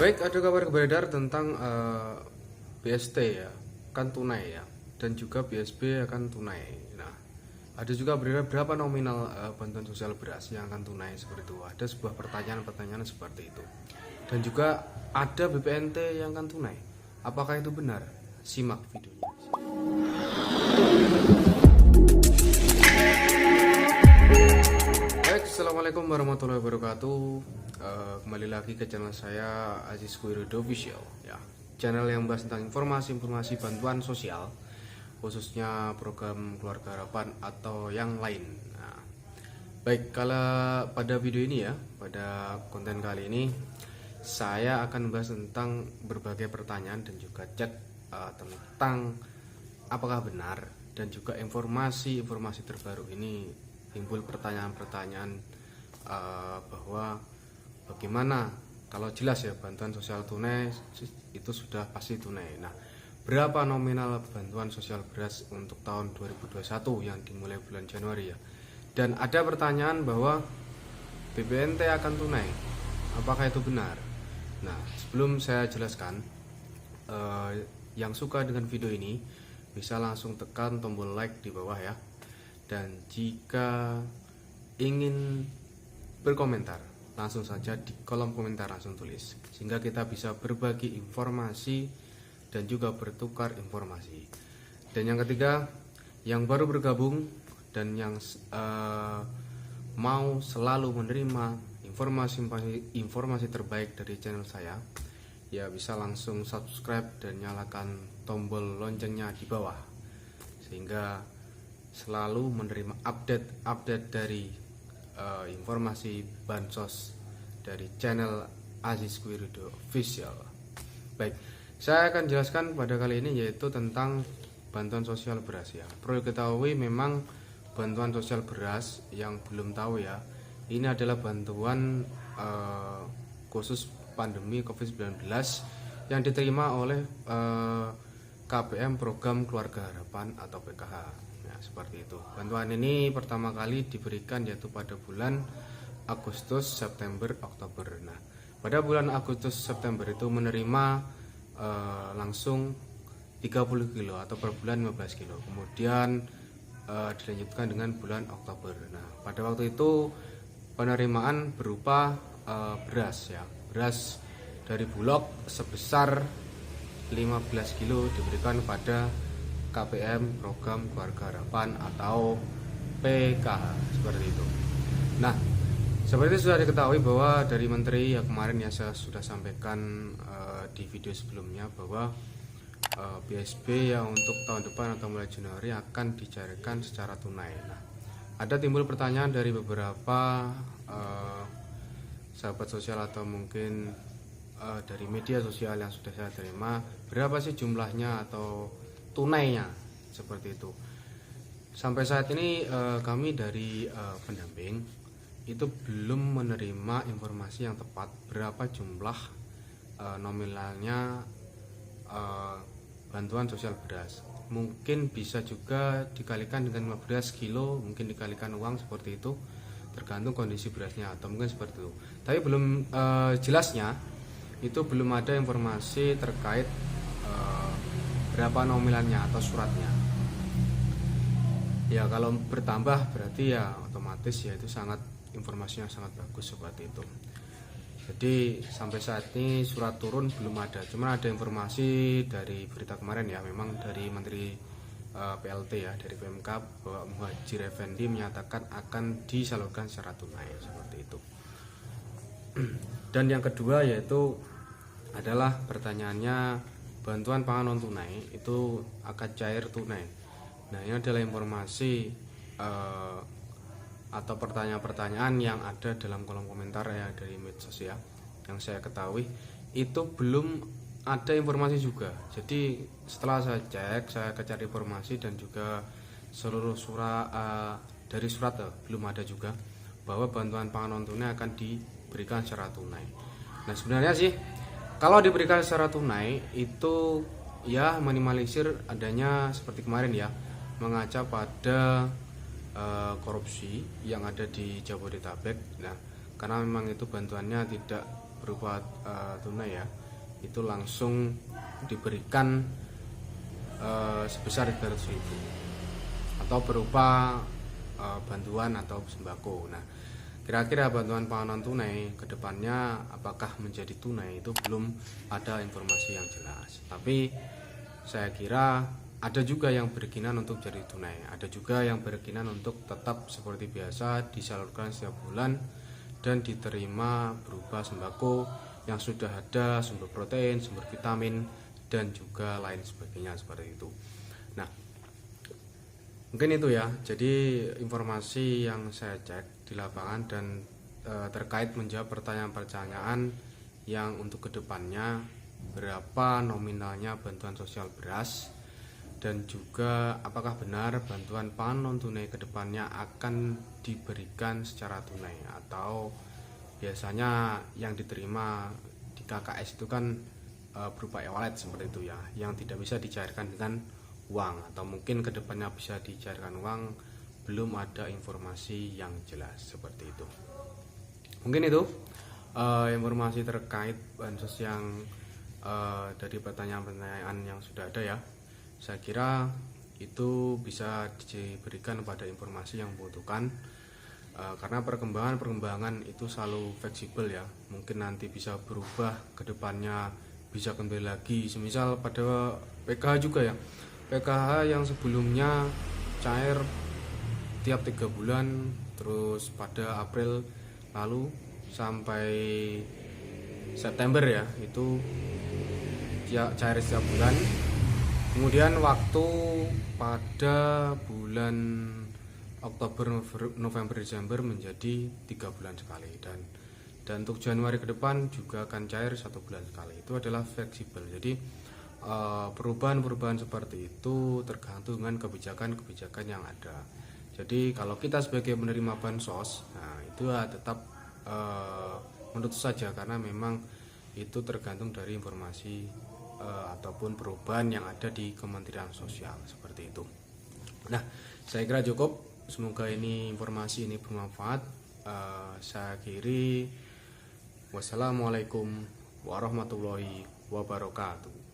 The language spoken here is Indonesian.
Baik, ada kabar beredar tentang BST ya, kan tunai ya, dan juga BSB akan tunai. Nah, ada juga beredar berapa nominal bantuan sosial beras yang akan tunai seperti itu. Ada sebuah pertanyaan-pertanyaan seperti itu. Dan juga ada BPNT yang akan tunai. Apakah itu benar? Simak videonya. Baik, assalamualaikum warahmatullahi wabarakatuh. Kembali lagi ke channel saya Aziz Kuirudo Official ya, channel yang membahas tentang informasi-informasi bantuan sosial, khususnya program keluarga harapan atau yang lain. Nah, baik, kalau pada video ini ya, pada konten kali ini saya akan membahas tentang berbagai pertanyaan dan juga chat tentang apakah benar, dan juga informasi-informasi terbaru ini timbul pertanyaan-pertanyaan bahwa bagaimana kalau jelas ya bantuan sosial tunai itu sudah pasti tunai. Nah, berapa nominal bantuan sosial beras untuk tahun 2021 yang dimulai bulan Januari ya? Dan ada pertanyaan bahwa BPNT akan tunai. Apakah itu benar? Nah, sebelum saya jelaskan, yang suka dengan video ini bisa langsung tekan tombol like di bawah ya. Dan jika ingin berkomentar, langsung saja di kolom komentar langsung tulis, sehingga kita bisa berbagi informasi dan juga bertukar informasi. Dan yang ketiga, yang baru bergabung dan yang mau selalu menerima informasi terbaik dari channel saya, ya bisa langsung subscribe dan nyalakan tombol loncengnya di bawah, sehingga selalu menerima update dari informasi bansos dari channel Aziz Kuirudo Official. Baik, saya akan jelaskan pada kali ini yaitu tentang bantuan sosial beras ya. Perlu diketahui memang bantuan sosial beras, yang belum tahu ya, ini adalah bantuan khusus pandemi COVID-19 yang diterima oleh KPM Program Keluarga Harapan atau PKH. Seperti itu. Bantuan ini pertama kali diberikan yaitu pada bulan Agustus, September, Oktober. Nah, pada bulan Agustus September itu menerima langsung 30 kilo atau per bulan 15 kilo. Kemudian dilanjutkan dengan bulan Oktober. Nah, pada waktu itu penerimaan berupa beras ya. Beras dari Bulog sebesar 15 kilo diberikan pada KPM Program Keluarga Harapan atau PKH, seperti itu. Nah, seperti sudah diketahui bahwa dari Menteri ya, kemarin ya saya sudah sampaikan di video sebelumnya bahwa BSB yang untuk tahun depan atau mulai Januari akan dicairkan secara tunai. Nah, ada timbul pertanyaan dari beberapa sahabat sosial atau mungkin dari media sosial yang sudah saya terima, berapa sih jumlahnya atau tunainya, seperti itu. Sampai saat ini kami dari pendamping itu belum menerima informasi yang tepat berapa jumlah nominalnya bantuan sosial beras. Mungkin bisa juga dikalikan dengan 15 kilo, mungkin dikalikan uang, seperti itu, tergantung kondisi berasnya atau mungkin seperti itu. Tapi belum jelasnya itu belum ada informasi terkait berapa nominalnya atau suratnya. Ya, kalau bertambah berarti ya otomatis ya itu sangat informasinya sangat bagus, seperti itu. Jadi sampai saat ini surat turun belum ada. Cuma ada informasi dari berita kemarin ya, memang dari Menteri PLT ya, dari PMK, bahwa Muhadjir Effendi menyatakan akan disalurkan secara tunai, seperti itu. Dan yang kedua yaitu adalah pertanyaannya, bantuan pangan non tunai itu akan cair tunai. Nah, ini adalah informasi atau pertanyaan-pertanyaan yang ada dalam kolom komentar ya dari medsos ya, yang saya ketahui itu belum ada informasi juga. Jadi setelah saya cek, saya cari informasi dan juga seluruh surat dari surat belum ada juga bahwa bantuan pangan non tunai akan diberikan secara tunai. Nah, sebenarnya sih kalau diberikan secara tunai itu ya minimalisir adanya seperti kemarin ya, mengaca pada korupsi yang ada di Jabodetabek. Nah, karena memang itu bantuannya tidak berupa tunai ya, itu langsung diberikan sebesar 300.000 atau berupa bantuan atau sembako. Nah, kira-kira bantuan pangan tunai ke depannya apakah menjadi tunai itu belum ada informasi yang jelas. Tapi saya kira ada juga yang berkeinginan untuk jadi tunai, ada juga yang berkeinginan untuk tetap seperti biasa disalurkan setiap bulan dan diterima berupa sembako yang sudah ada, sumber protein, sumber vitamin, dan juga lain sebagainya seperti itu. Nah, mungkin itu ya, jadi informasi yang saya cek di lapangan dan terkait menjawab pertanyaan-pertanyaan yang untuk kedepannya berapa nominalnya bantuan sosial beras, dan juga apakah benar bantuan pangan non tunai kedepannya akan diberikan secara tunai atau biasanya yang diterima di KKS itu kan berupa e-wallet seperti itu ya, yang tidak bisa dicairkan dengan uang atau mungkin kedepannya bisa dicairkan uang. Belum ada informasi yang jelas seperti itu. Mungkin itu informasi terkait bansos yang dari pertanyaan-pertanyaan yang sudah ada ya. Saya kira itu bisa diberikan pada informasi yang membutuhkan, karena perkembangan itu selalu fleksibel ya. Mungkin nanti bisa berubah ke depannya, bisa kembali lagi. Semisal pada PKH juga ya, PKH yang sebelumnya cair tiap 3 bulan, terus pada April lalu sampai September ya, itu cair setiap bulan. Kemudian waktu pada bulan Oktober, November, Desember menjadi 3 bulan sekali, dan untuk Januari ke depan juga akan cair 1 bulan sekali. Itu adalah fleksibel. Jadi perubahan-perubahan seperti itu tergantung dengan kebijakan-kebijakan yang ada. Jadi kalau kita sebagai penerima bansos, nah itu tetap menurut saja, karena memang itu tergantung dari informasi ataupun perubahan yang ada di Kementerian Sosial seperti itu. Nah, saya kira cukup. Semoga ini informasi ini bermanfaat. Saya akhiri. Wassalamualaikum warahmatullahi wabarakatuh.